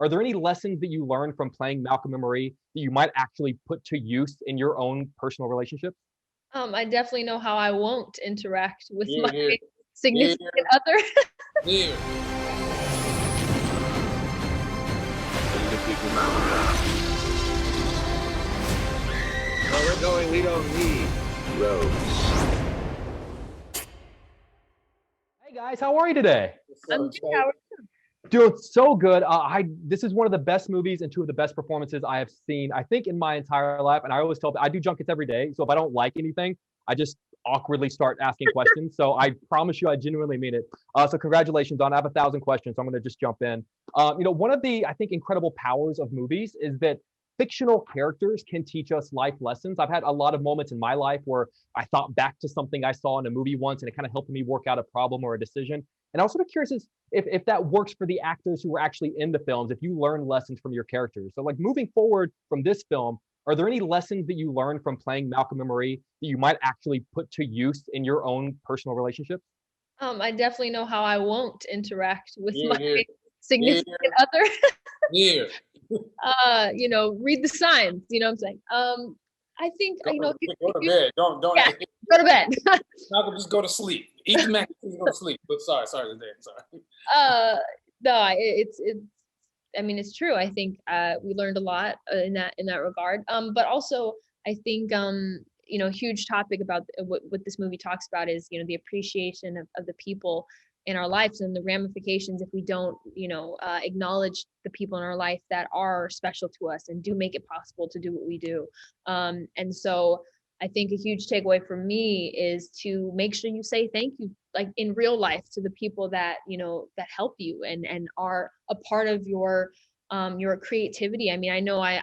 Are there any lessons that you learned from playing Malcolm and Marie that you might actually put to use in your own personal relationships? I definitely know how I won't interact with Here, my here, significant here, other. here. Where we're going, we don't need roads. Hey guys, how are you today? I'm So, good. Jay, How are Doing so good. This is one of the best movies and two of the best performances I have seen, I think, in my entire life. And I always tell I do junkets every day. So if I don't like anything, I just awkwardly start asking questions. So I promise you, I genuinely mean it. So congratulations, Don. I have 1,000 questions. So I'm going to just jump in. One of the I think incredible powers of movies is that fictional characters can teach us life lessons. I've had a lot of moments in my life where I thought back to something I saw in a movie once, and it kind of helped me work out a problem or a decision. And I was sort of curious if that works for the actors who were actually in the films, if you learn lessons from your characters. So, like moving forward from this film, are there any lessons that you learned from playing Malcolm and Marie that you might actually put to use in your own personal relationships? I definitely know how I won't interact with my here, here, significant other. here. Read the signs. You know what I'm saying? I think Go, go to bed. Don't. yeah, go to bed. Malcolm, just go to sleep. Eat the mac and go to sleep. But sorry, Zendaya, sorry. uh, no, it's. I mean, it's true. I think we learned a lot in that regard. But also, I think huge topic about what this movie talks about is the appreciation of the people in our lives and the ramifications if we don't acknowledge the people in our life that are special to us and do make it possible to do what we do. And so I think a huge takeaway for me is to make sure you say thank you, like in real life, to the people that that help you and are a part of your creativity. I mean, I know I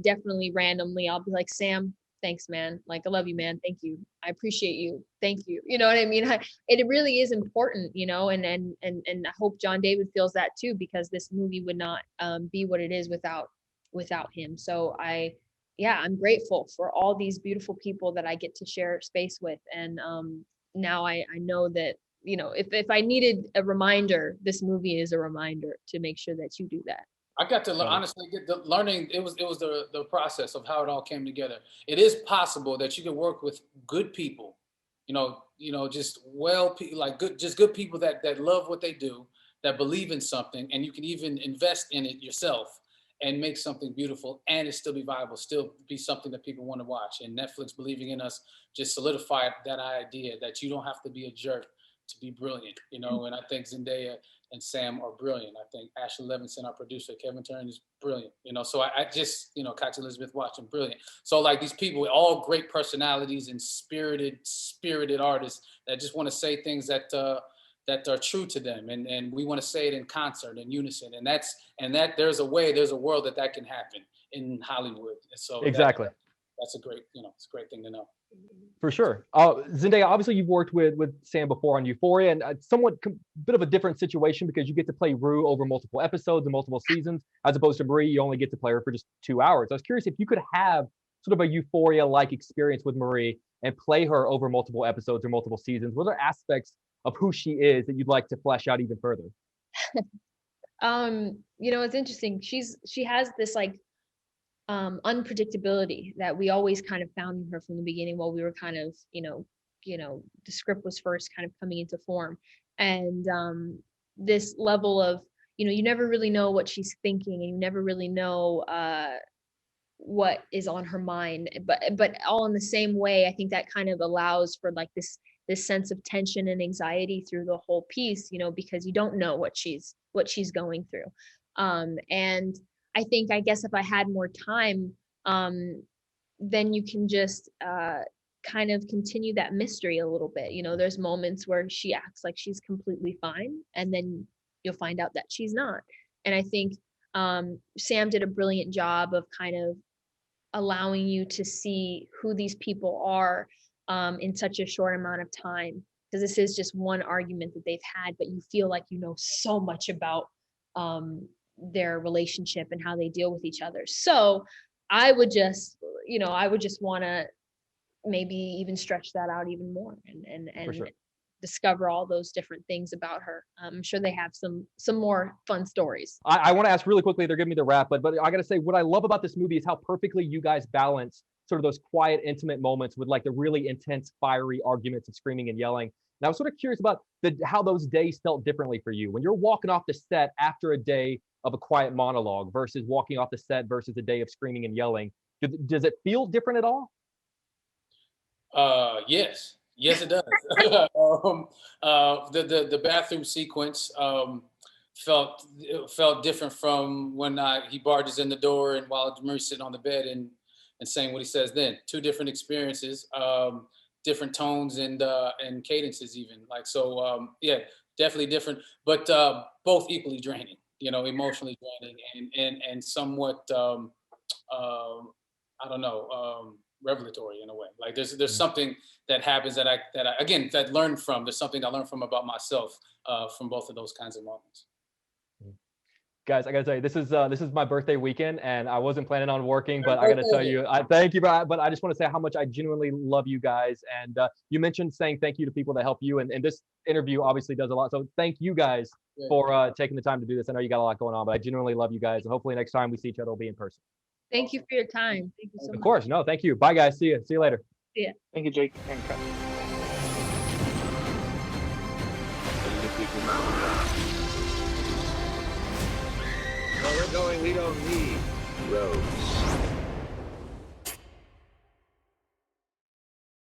definitely randomly I'll be like, Sam, thanks, man. Like, I love you, man. Thank you. I appreciate you. Thank you. You know what I mean? It really is important, and I hope John David feels that too, because this movie would not be what it is without him. So I'm grateful for all these beautiful people that I get to share space with. And now I know that, if I needed a reminder, this movie is a reminder to make sure that you do that. I got to honestly get the learning. It was the process of how it all came together. It is possible that you can work with good people, just like good people that love what they do, that believe in something, and you can even invest in it yourself and make something beautiful, and it still be viable, still be something that people want to watch. And Netflix believing in us just solidified that idea that you don't have to be a jerk to be brilliant, And I think Zendaya and Sam are brilliant. I think Ashley Levinson, our producer, Kevin Turner, is brilliant. So I just, Katya Elizabeth Watson, brilliant. So like these people, all great personalities and spirited artists that just want to say things that are true to them, and we want to say it in concert, in unison, and that there's a world that can happen in Hollywood. And so Exactly. that's a great, it's a great thing to know. For sure. Zendaya, obviously you've worked with Sam before on Euphoria, and bit of a different situation because you get to play Rue over multiple episodes and multiple seasons, as opposed to Marie, you only get to play her for just 2 hours. I was curious if you could have sort of a Euphoria-like experience with Marie and play her over multiple episodes or multiple seasons. What are aspects of who she is that you'd like to flesh out even further? It's interesting. She has this like unpredictability that we always kind of found in her from the beginning, while we were kind of the script was first kind of coming into form. And this level of you never really know what she's thinking, and you never really know what is on her mind, but all in the same way. I think that kind of allows for like this sense of tension and anxiety through the whole piece, because you don't know what she's going through. And I guess if I had more time, then you can just kind of continue that mystery a little bit. There's moments where she acts like she's completely fine, and then you'll find out that she's not. And I think Sam did a brilliant job of kind of allowing you to see who these people are in such a short amount of time, because this is just one argument that they've had, but you feel like you know so much about their relationship and how they deal with each other. So I would just want to maybe even stretch that out even more, and For sure. discover all those different things about her. I'm sure they have some more fun stories. I want to ask really quickly. They're giving me the wrap, but I got to say, what I love about this movie is how perfectly you guys balance sort of those quiet, intimate moments with like the really intense, fiery arguments of screaming and yelling. And I was sort of curious about how those days felt differently for you when you're walking off the set after a day of a quiet monologue versus walking off the set versus a day of screaming and yelling. Does it feel different at all? Yes, yes, it does. The bathroom sequence felt different from when he barges in the door and while Murray's sitting on the bed and saying what he says then. Two different experiences, different tones and cadences even. Like so, yeah, definitely different, but both equally draining. You know, emotionally draining and somewhat I don't know. Revelatory in a way. Like there's something that happens that I again that learned from. There's something I learned from about myself from both of those kinds of moments. Guys, I gotta tell you, this is my birthday weekend, and I wasn't planning on working, but I gotta tell you, I thank you, but I just want to say how much I genuinely love you guys. And you mentioned saying thank you to people that help you, and this interview obviously does a lot. So thank you guys for taking the time to do this. I know you got a lot going on, but I genuinely love you guys, and hopefully next time we see each other, it'll be in person. Thank you for your time. Thank you so much. Of course, no, thank you. Bye, guys. See you later. Yeah. Thank you, Jake and Kat. Where we're going, we don't need roads.